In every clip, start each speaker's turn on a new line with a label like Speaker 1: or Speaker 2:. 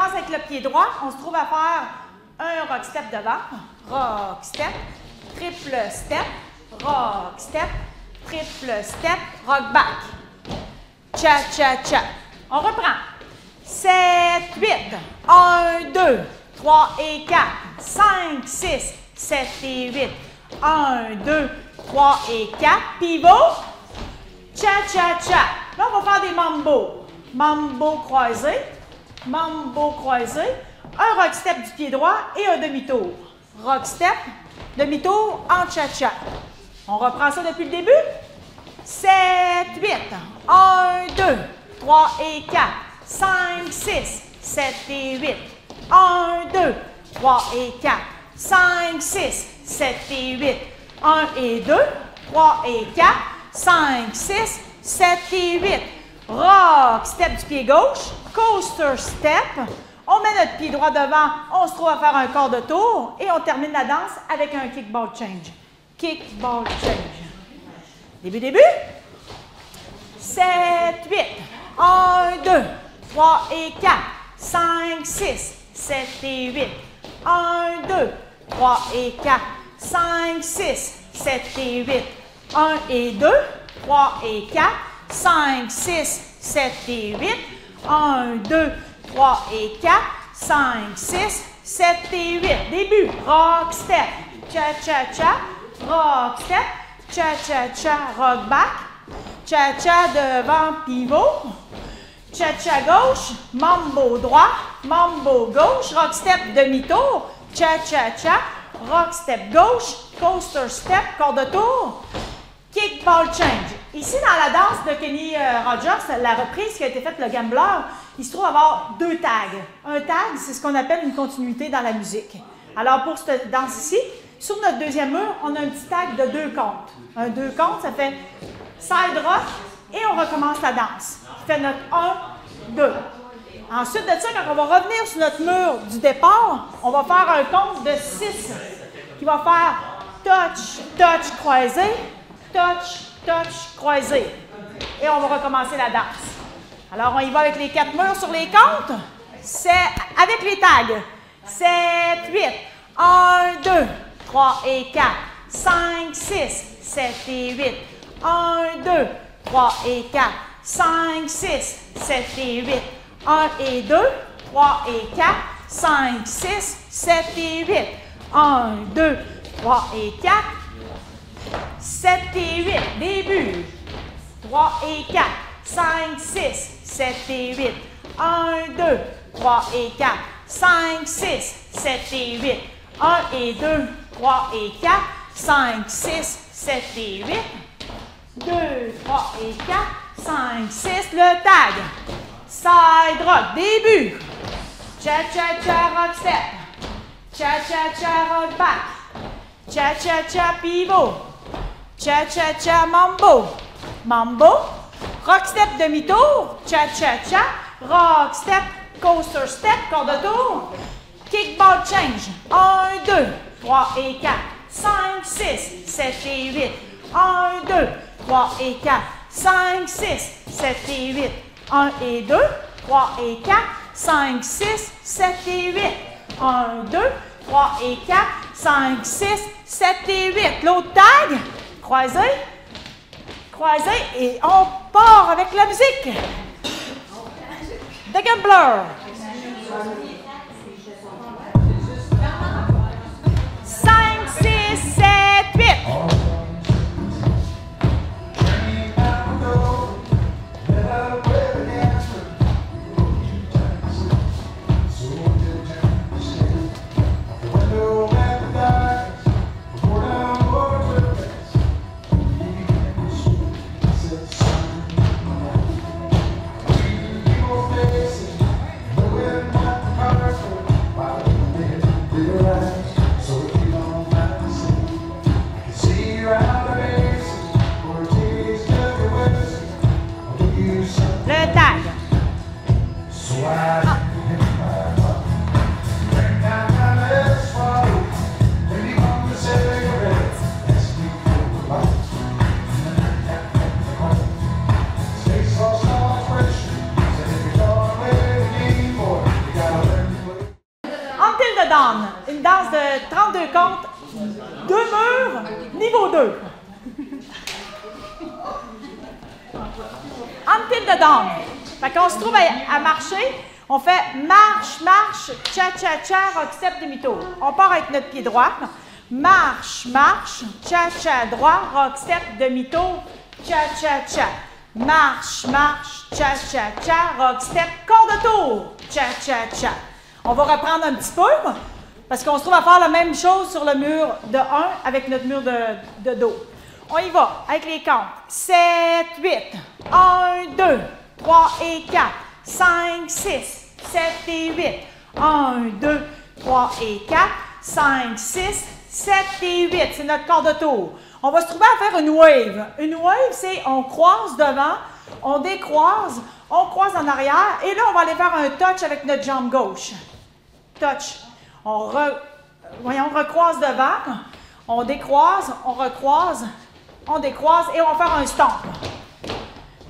Speaker 1: commence avec le pied droit. On se trouve à faire un rock step devant. Rock step, triple step, rock step, triple step, rock back. Cha, cha, cha. On reprend. 7, 8. 1, 2, 3 et 4. 5, 6, 7 et 8. 1, 2, 3 et 4. Pivot. Cha, cha, cha. Là, on va faire des mambo. Mambo croisé. Mambo croisé. Un rock step du pied droit et un demi-tour. Rock step, demi-tour en cha-cha. On reprend ça depuis le début. 7, 8. 1, 2, 3 et 4. 5, 6, 7 et 8. 1, 2, 3 et 4. 5, 6, 7 et 8. 1 et 2, 3 et 4. 5, 6, 7 et 8. Rock step du pied gauche. Coaster step. On met notre pied droit devant. On se trouve à faire un quart de tour. Et on termine la danse avec un kickball change. Kickball change. Début. 7, 8. 1, 2, 3 et 4. 5, 6, 7 et 8. 1, 2, 3 et 4. 5, 6, 7 et 8. 1 et 2, 3 et 4. 5, 6, 7 et 8. 1, 2, 3 et 4. 5, 6, 7 et 8. Début. Rock step. Cha-cha-cha. Rock step. Cha-cha-cha. Rock back. Cha-cha devant pivot. Cha-cha gauche. Mambo droit. Mambo gauche. Rock step demi-tour. Cha-cha-cha. Rock step gauche. Coaster step. Quart de tour. Kickball change. Ici, dans la danse de Kenny Rogers, la reprise qui a été faite, le Gambler, il se trouve avoir deux tags. Un tag, c'est ce qu'on appelle une continuité dans la musique. Alors, pour cette danse-ci, sur notre deuxième mur, on a un petit tag de 2 comptes. Un 2 comptes, ça fait side rock et on recommence la danse. Ça fait notre 1, 2. Ensuite de ça, quand on va revenir sur notre mur du départ, on va faire un compte de 6 qui va faire touch, touch, croisé, touch, touch, croisé. Et on va recommencer la danse. Alors, on y va avec les 4 murs sur les comptes. C'est avec les tags. 7, 8, 1, 2, 3 et 4, 5, 6, 7 et 8, 1, 2, 3 et 4, 5, 6, 7 et 8, 1 et 2, 3 et 4, 5, 6, 7 et 8, 1, 2, 3 et 4, 7 et 8, début, 3 et 4, 5, 6, 7 et 8, 1, 2, 3 et 4, 5, 6, 7 et 8, 1 et 2, 3 et 4, 5, 6, 7 et 8, 2, 3 et 4, 5, 6, le tag, side rock, début, cha-cha-cha rock step, cha-cha-cha rock back, cha-cha-cha pivot, cha-cha-cha mambo, mambo, rock step demi-tour, cha-cha-cha, rock step, coaster step, quart de tour, kickball change, 1, 2, 3 et 4, 5, 6, 7 et 8, 1, 2, 3 et 4, 5, 6, 7 et 8, 1 et 2, 3 et 4, 5, 6, 7 et 8, 1, 2, 3 et 4, 5, 6, 7 et 8. L'autre tag, croisé, croisé, et on part avec la musique. The Gambler. 5, 6, 7, 8. Until the Dawn, une danse de 32 comptes, 2 murs, niveau 2. Until the Dawn. Fait qu'on se trouve à marcher, on fait marche, marche, cha-cha-cha, rock step, demi-tour. On part avec notre pied droit. Marche, marche, cha-cha, droit, rock step, demi-tour, cha-cha-cha. Marche, marche, cha-cha-cha, rock step, corps de tour, cha-cha-cha. On va reprendre un petit peu, parce qu'on se trouve à faire la même chose sur le mur de 1 avec notre mur de dos. On y va avec les comptes. 7, 8, 1, 2, 3 et 4, 5, 6, 7 et 8, 1, 2, 3 et 4, 5, 6, 7 et 8, c'est notre corps de tour. On va se trouver à faire une wave. Une wave, c'est on croise devant, on décroise, on croise en arrière, et là, on va aller faire un touch avec notre jambe gauche. Touch. On recroise devant, on décroise, on recroise, on décroise, et on va faire un stomp.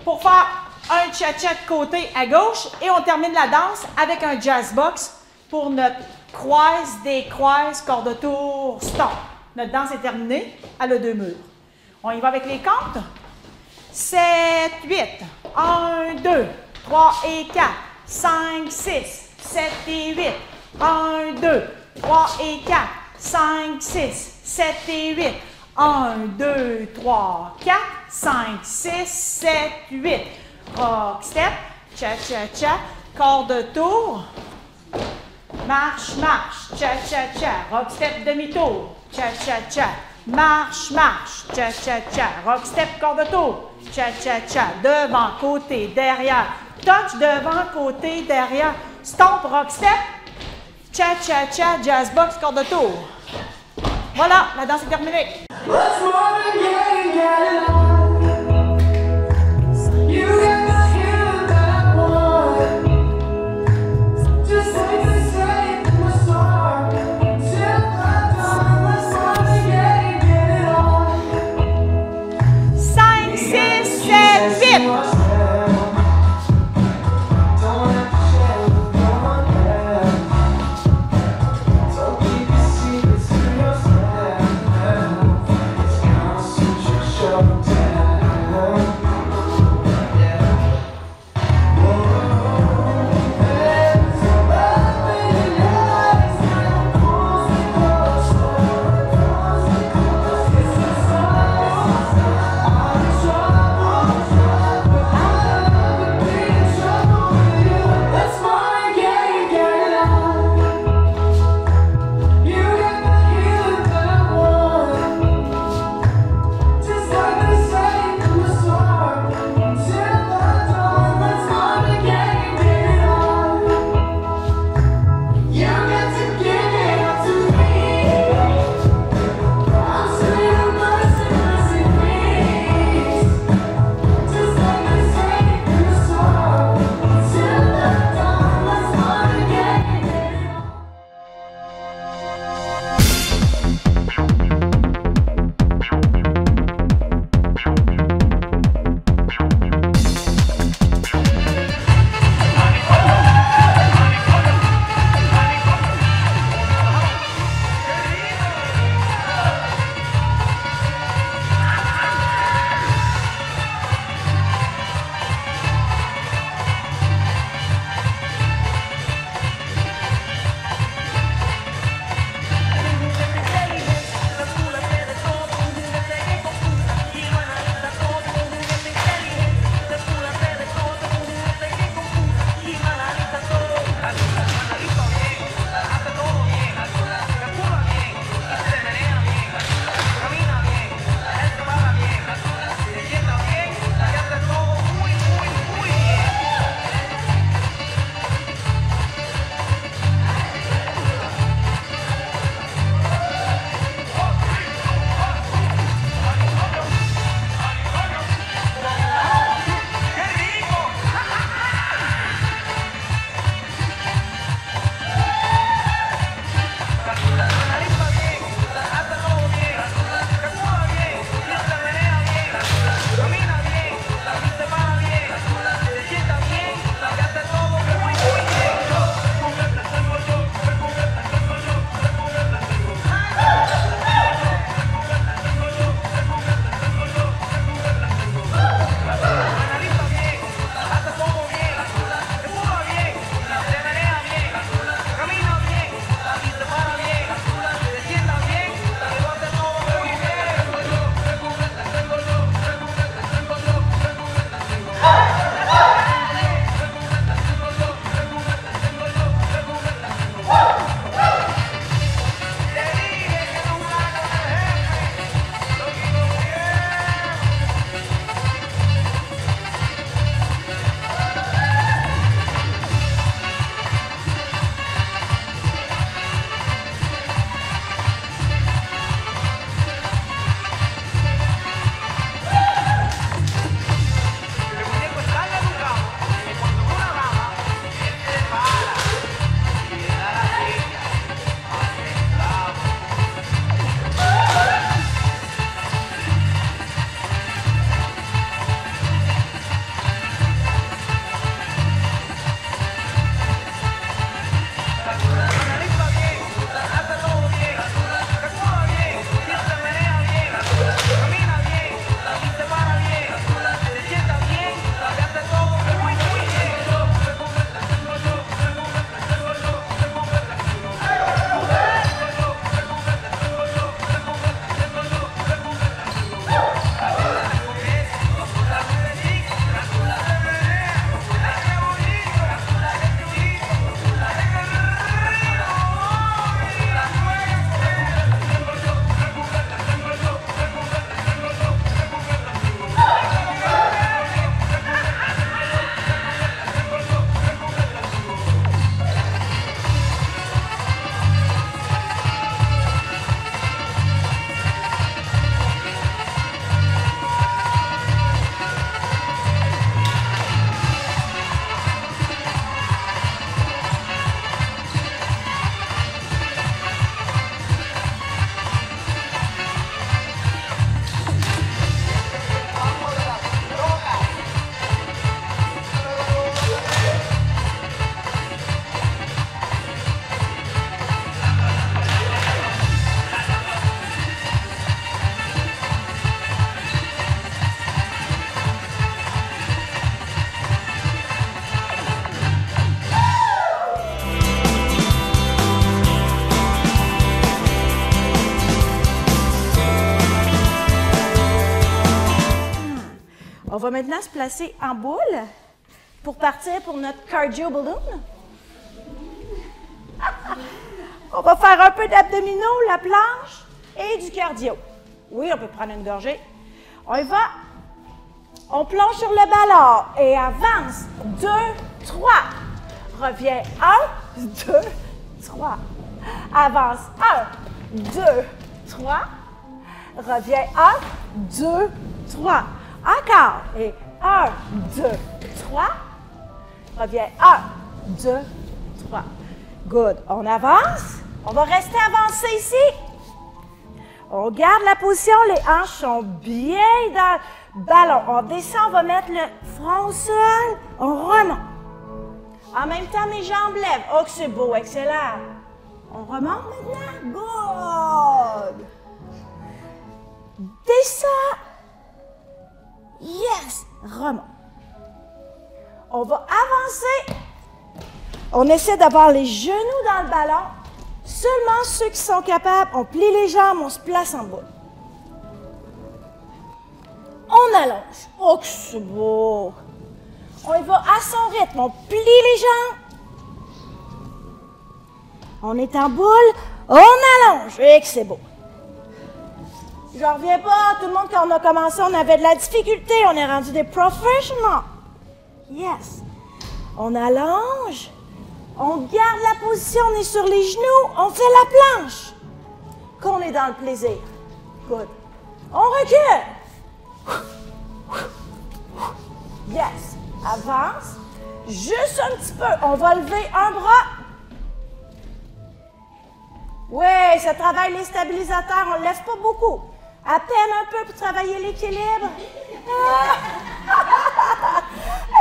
Speaker 1: Pour faire un cha-cha de côté à gauche, et on termine la danse avec un jazz box pour notre croise, décroise, corps de tour, stomp. Notre danse est terminée, elle a 2 murs. On y va avec les comptes. 7, 8, 1, 2, 3 et 4, 5, 6, 7 et 8, 1, 2, 3 et 4, 5, 6, 7 et 8, 1, 2, 3, 4, 5, 6, 7, 8. Rock, step, cha-cha-cha, corps de tour. Marche, marche, cha-cha-cha, rock, step, demi-tour, cha-cha-cha. Marche, marche, cha-cha-cha, rock, step, corps de tour, cha-cha-cha. Devant, côté, derrière. Touch, devant, côté, derrière. Stomp, rock, step, cha-cha-cha, jazz box, corps de tour. Voilà, la danse est terminée.
Speaker 2: Show.
Speaker 1: va maintenant se placer en boule pour partir pour notre cardio balloon. On va faire un peu d'abdominaux, la planche et du cardio. Oui, on peut prendre une gorgée. On y va. On plonge sur le ballon et avance. 2, 3. Reviens. 1, 2, 3. Avance. 1, 2, 3. Reviens. 1, 2, 3. Encore. Et 1, 2, 3. Reviens. 1, 2, 3. Good. On avance. On va rester avancé ici. On garde la position. Les hanches sont bien dans le ballon. On descend. On va mettre le front au sol. On remonte. En même temps, mes jambes lèvent. Oh, que c'est beau. Excellent. On remonte maintenant. Good. Descends. Yes. Remonte. On va avancer. On essaie d'avoir les genoux dans le ballon. Seulement ceux qui sont capables, on plie les jambes, on se place en boule. On allonge. Oh, que c'est beau. On y va à son rythme. On plie les jambes. On est en boule. On allonge. Et que c'est beau. Je ne reviens pas. Tout le monde, quand on a commencé, on avait de la difficulté. On est rendu des professionnels. Yes. On allonge. On garde la position, on est sur les genoux, on fait la planche. Qu'on est dans le plaisir. Good. On recule. Yes. Avance. Juste un petit peu. On va lever un bras. Oui, ça travaille les stabilisateurs. On ne lève pas beaucoup. À peine un peu pour travailler l'équilibre.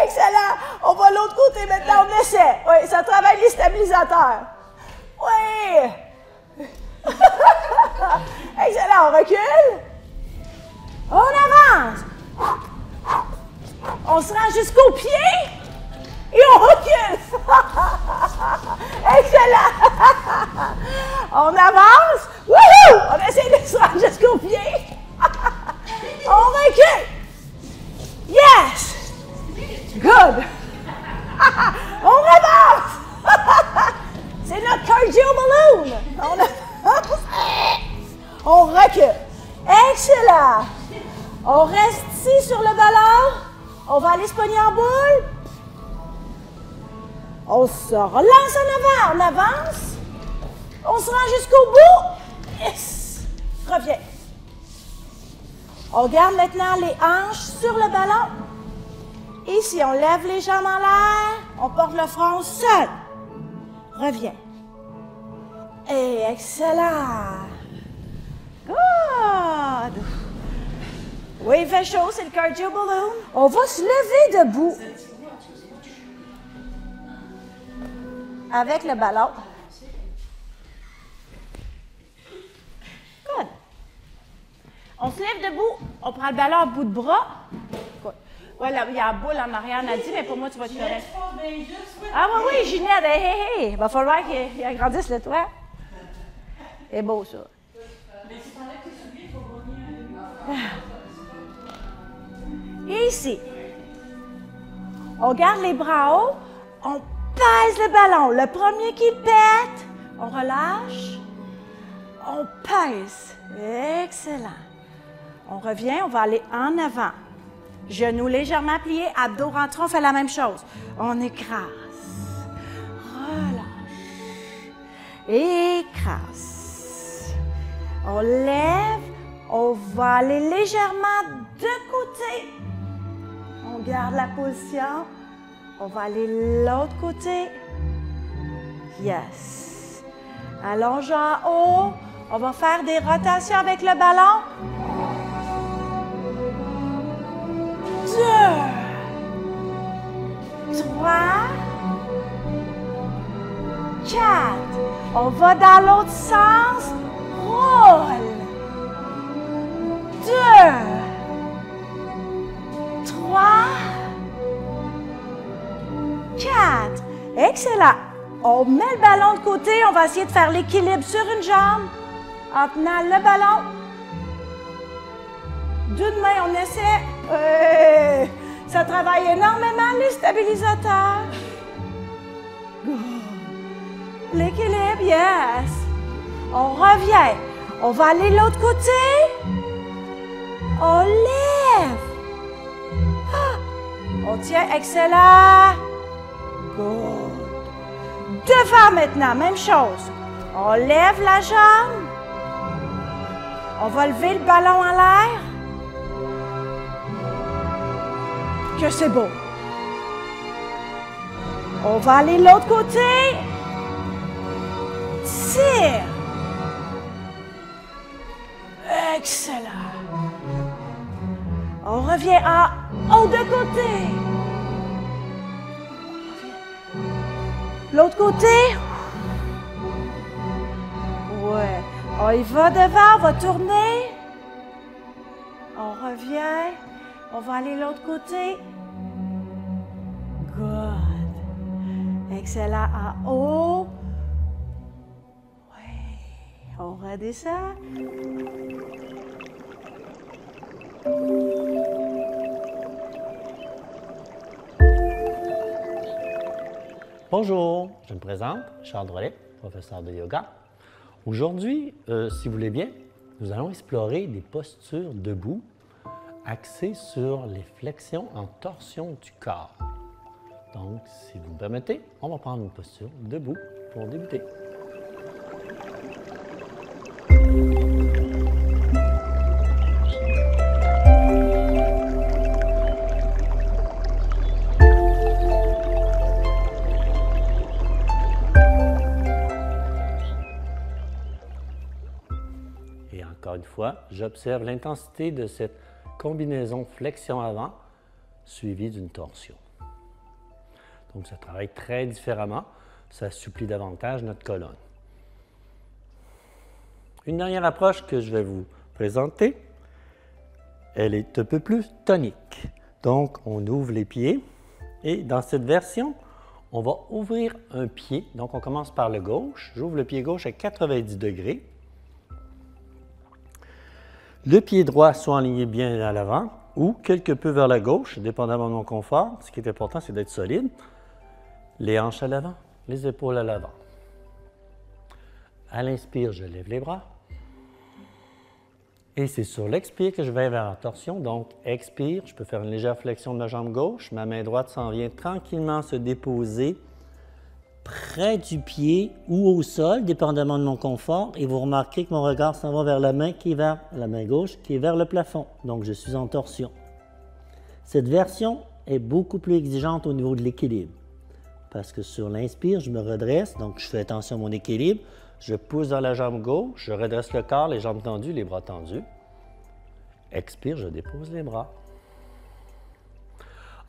Speaker 1: Excellent. On va de l'autre côté maintenant. On essaie. Oui, ça travaille les stabilisateurs. Oui. Excellent. On recule. On avance. On se rend jusqu'au pied. Et on recule. Excellent. On avance. Wouhou! On essaie de se rendre jusqu'au pied. On recule. Yes. Good. On avance. C'est notre cardio balloon. On avance. On recule. Excellent. On reste ici sur le ballon. On va aller se pogner en boule. On se relance en avant. On avance. On se rend jusqu'au bout. Yes. Reviens. On garde maintenant les hanches sur le ballon. Ici, on lève les jambes en l'air. On porte le front au sol. Reviens. Et excellent. Good. Oui, il fait chaud, c'est le cardio balloon. On va se lever debout. Avec le ballon. Good. On se lève debout. On prend le ballon à bout de bras. Good. Ouais, là, il y a la boule en arrière, Nadie, mais pour moi, tu vas te correct. Ah oui, oui, Ginette, hey. Il va falloir qu'il agrandisse le toit. C'est beau, ça. Et ici, on garde les bras hauts, on pèse le ballon. Le premier qui pète, on relâche, on pèse. Excellent. On revient, on va aller en avant. Genoux légèrement pliés, abdos rentrants, on fait la même chose. On écrase, relâche, écrase. On lève, on va aller légèrement de côté. On garde la position. On va aller de l'autre côté. Yes. Allonge en haut. On va faire des rotations avec le ballon. 2, 3, 4. On va dans l'autre sens. Roule. 2, 3, 4. Excellent. On met le ballon de côté. On va essayer de faire l'équilibre sur une jambe en tenant le ballon. D'une main, on essaie. Ça travaille énormément, les stabilisateurs. Good. L'équilibre, yes. On revient. On va aller de l'autre côté. On lève. Ah. On tient, excellent. Good. Devant maintenant, même chose. On lève la jambe. On va lever le ballon en l'air. Que c'est beau. On va aller de l'autre côté. Tire. Excellent. On revient en haut de côté. L'autre côté. Ouais. On y va devant, on va tourner. On revient. On va aller de l'autre côté. Good. Excellent. En haut. Oui. On redescend.
Speaker 2: Bonjour, je me présente, Charles Drolet, professeur de yoga. Aujourd'hui, si vous voulez bien, nous allons explorer des postures debout axées sur les flexions en torsion du corps. Donc, si vous me permettez, on va prendre une posture debout pour débuter. Et encore une fois, j'observe l'intensité de cette combinaison flexion avant suivie d'une torsion. Donc, ça travaille très différemment. Ça assouplit davantage notre colonne. Une dernière approche que je vais vous présenter, elle est un peu plus tonique. Donc, on ouvre les pieds et dans cette version, on va ouvrir un pied. Donc, on commence par le gauche. J'ouvre le pied gauche à 90 degrés. Le pied droit soit aligné bien à l'avant ou quelque peu vers la gauche, dépendamment de mon confort. Ce qui est important, c'est d'être solide. Les hanches à l'avant, les épaules à l'avant. À l'inspire, je lève les bras. Et c'est sur l'expire que je vais vers la torsion. Donc, expire, je peux faire une légère flexion de la jambe gauche. Ma main droite s'en vient tranquillement se déposer près du pied ou au sol, dépendamment de mon confort. Et vous remarquez que mon regard s'en va vers la main qui est vers la main gauche, qui est vers le plafond. Donc, je suis en torsion. Cette version est beaucoup plus exigeante au niveau de l'équilibre. Parce que sur l'inspire, je me redresse, donc je fais attention à mon équilibre. Je pousse dans la jambe gauche, je redresse le corps, les jambes tendues, les bras tendus. Expire, je dépose les bras.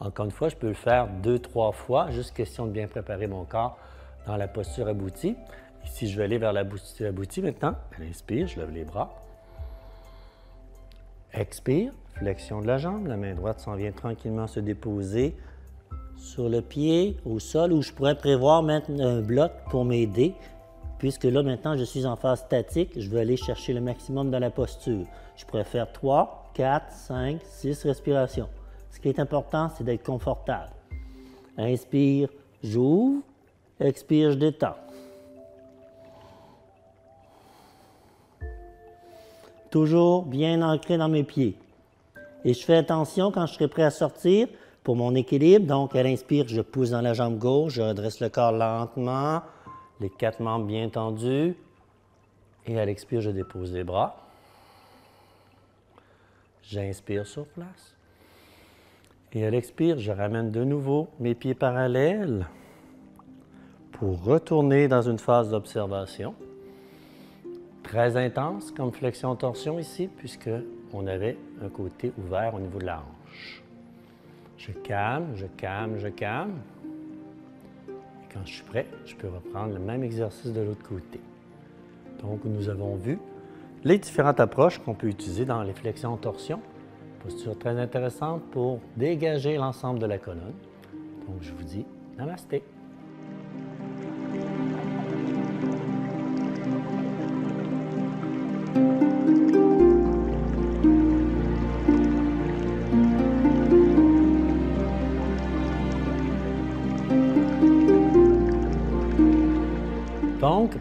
Speaker 2: Encore une fois, je peux le faire 2-3 fois, juste question de bien préparer mon corps dans la posture aboutie. Ici, je vais aller vers la posture aboutie maintenant. Inspire, je lève les bras. Expire, flexion de la jambe, la main droite s'en vient tranquillement se déposer sur le pied, au sol, où je pourrais prévoir mettre un bloc pour m'aider. Puisque là, maintenant, je suis en phase statique, je vais aller chercher le maximum dans la posture. Je pourrais faire 3, 4, 5, 6 respirations. Ce qui est important, c'est d'être confortable. Inspire, j'ouvre. Expire, je détends. Toujours bien ancré dans mes pieds. Et je fais attention quand je serai prêt à sortir pour mon équilibre. Donc, à l'inspire, je pousse dans la jambe gauche, je redresse le corps lentement. Les 4 membres bien tendus. Et à l'expire, je dépose les bras. J'inspire sur place. Et à l'expire, je ramène de nouveau mes pieds parallèles pour retourner dans une phase d'observation. Très intense comme flexion-torsion ici, puisqu'on avait un côté ouvert au niveau de la hanche. Je calme, je calme, je calme. Quand je suis prêt, je peux reprendre le même exercice de l'autre côté. Donc, nous avons vu les différentes approches qu'on peut utiliser dans les flexions-torsions. Posture très intéressante pour dégager l'ensemble de la colonne. Donc, je vous dis namasté.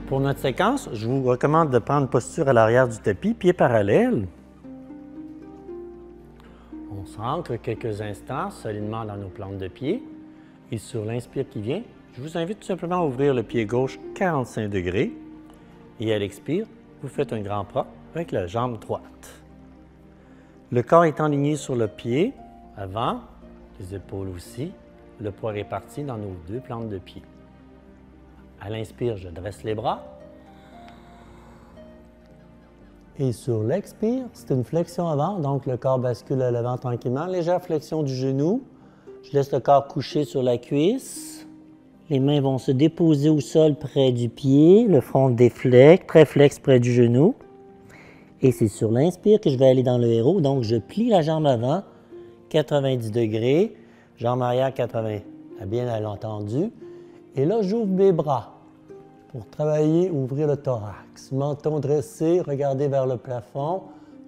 Speaker 2: Pour notre séquence, je vous recommande de prendre posture à l'arrière du tapis, pieds parallèles. On s'ancre quelques instants solidement dans nos plantes de pied. Et sur l'inspire qui vient, je vous invite tout simplement à ouvrir le pied gauche 45 degrés. Et à l'expire, vous faites un grand pas avec la jambe droite. Le corps est aligné sur le pied avant, les épaules aussi. Le poids réparti dans nos deux plantes de pied. À l'inspire, je dresse les bras. Et sur l'expire, c'est une flexion avant, donc le corps bascule à l'avant tranquillement. Légère flexion du genou. Je laisse le corps coucher sur la cuisse. Les mains vont se déposer au sol près du pied, le front déflexe, très flex près du genou. Et c'est sur l'inspire que je vais aller dans le héros. Donc, je plie la jambe avant, 90 degrés, jambe arrière 80, bien à l'entendu. Et là, j'ouvre mes bras pour travailler, ouvrir le thorax. Menton dressé, regardez vers le plafond.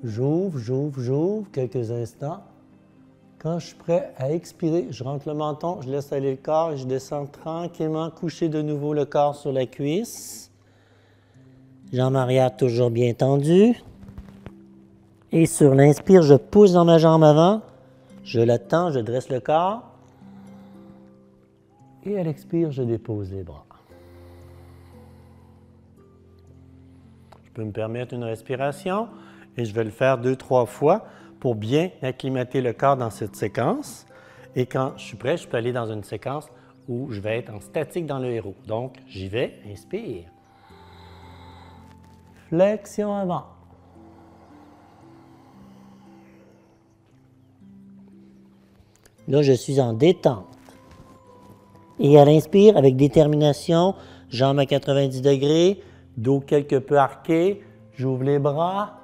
Speaker 2: J'ouvre, quelques instants. Quand je suis prêt à expirer, je rentre le menton, je laisse aller le corps et je descends tranquillement, coucher de nouveau le corps sur la cuisse. Jambe arrière toujours bien tendue. Et sur l'inspire, je pousse dans ma jambe avant. Je la tends, je dresse le corps. Et à l'expire, je dépose les bras. Je peux me permettre une respiration et je vais le faire 2-3 fois pour bien acclimater le corps dans cette séquence. Et quand je suis prêt, je peux aller dans une séquence où je vais être en statique dans le héros. Donc, j'y vais, inspire. Flexion avant. Là, je suis en détente. Et à l'inspire, avec détermination, jambes à 90 degrés, dos quelque peu arqué, j'ouvre les bras.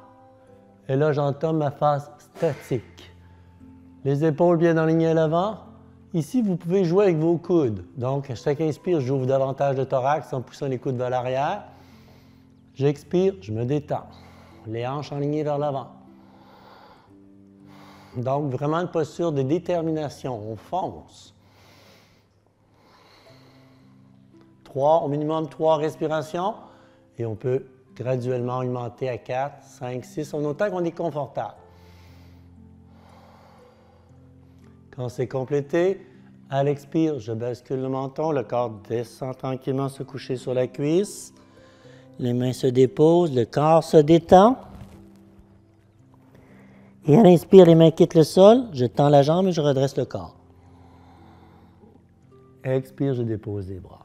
Speaker 2: Et là, j'entame ma phase statique. Les épaules bien alignées à l'avant. Ici, vous pouvez jouer avec vos coudes. Donc, à chaque inspire, j'ouvre davantage le thorax en poussant les coudes vers l'arrière. J'expire, je me détends. Les hanches alignées vers l'avant. Donc, vraiment une posture de détermination. On fonce. Au minimum 3 respirations. Et on peut graduellement augmenter à 4, 5, 6, en autant qu'on est confortable. Quand c'est complété, à l'expire, je bascule le menton, le corps descend tranquillement se coucher sur la cuisse. Les mains se déposent, le corps se détend. Et à l'inspire, les mains quittent le sol, je tends la jambe et je redresse le corps. Expire, je dépose les bras.